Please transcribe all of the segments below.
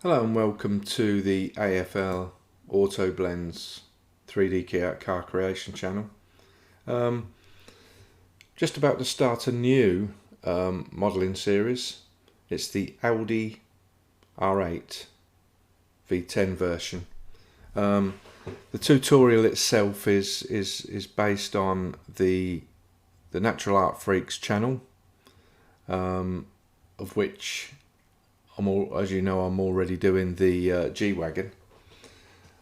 Hello and welcome to the AFL Auto Blends 3D car creation channel. Just about to start a new modelling series. It's the Audi R8 V10 version. The tutorial itself is based on the Natural Art Freaks channel, of which as you know, I'm already doing the G-Wagon,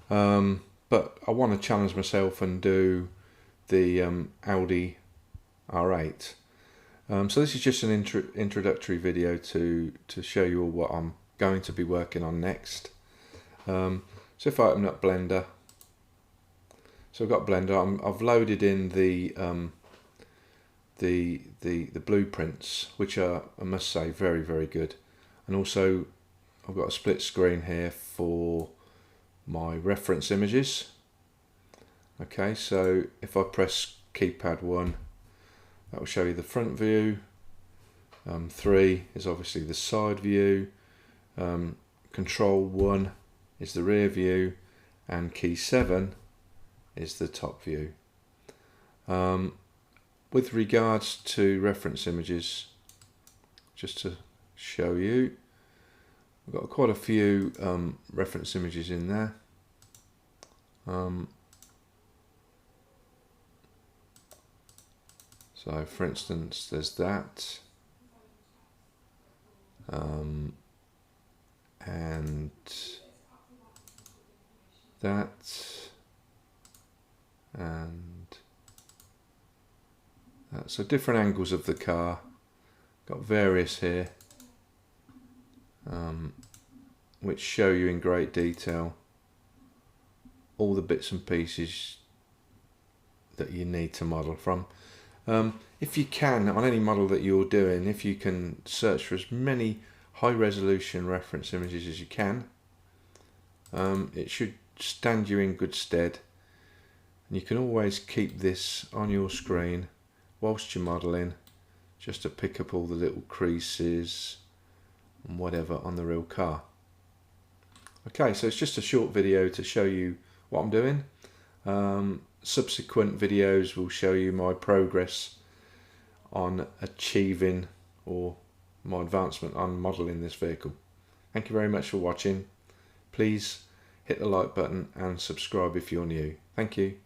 but I want to challenge myself and do the Audi R8. So this is just an introductory video to show you all what I'm going to be working on next. So if I open up Blender, so I've got Blender. I've loaded in the blueprints, which are, I must say, very, very good. And also I've got a split screen here for my reference images. Okay, so if I press keypad 1, that will show you the front view. 3 is obviously the side view. Control 1 is the rear view, and key 7 is the top view. With regards to reference images, just to show you, I've got quite a few reference images in there. So for instance, there's that, and that, and that. So different angles of the car, got various here, which show you in great detail all the bits and pieces that you need to model from. If you can, on any model that you're doing, if you can search for as many high resolution reference images as you can, it should stand you in good stead. And you can always keep this on your screen whilst you're modelling, just to pick up all the little creases and whatever on the real car. Okay, so it's just a short video to show you what I'm doing. Subsequent videos will show you my progress on achieving, or my advancement on modelling this vehicle. Thank you very much for watching. Please hit the like button and subscribe if you're new. Thank you.